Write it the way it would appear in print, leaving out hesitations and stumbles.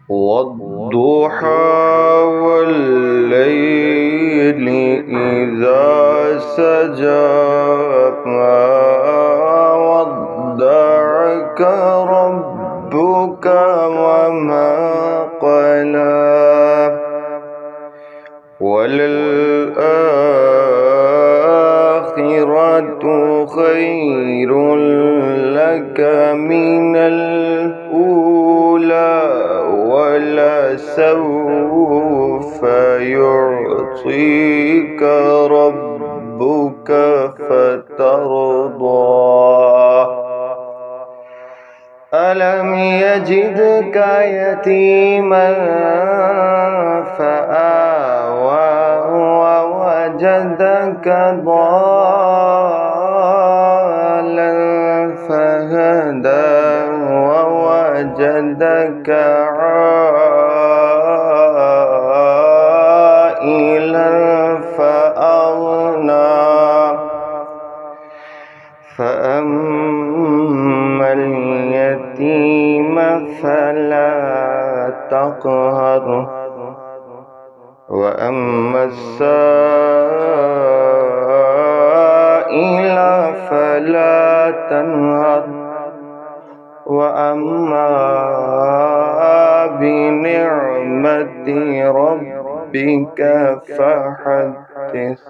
والضحى والليل إذا سجى ما ودعك ربك وما قلى وللآخرة خير لك من الأولى ولسوف يعطيك ربك فترضى ألم يجدك يتيما فآوى ووجدك ضالا فهدى ووجدك عائلا فأغنى فأما اليتيم فلا تقهر وأما السائل فلا تنهر وأما بنعمة ربك فحدث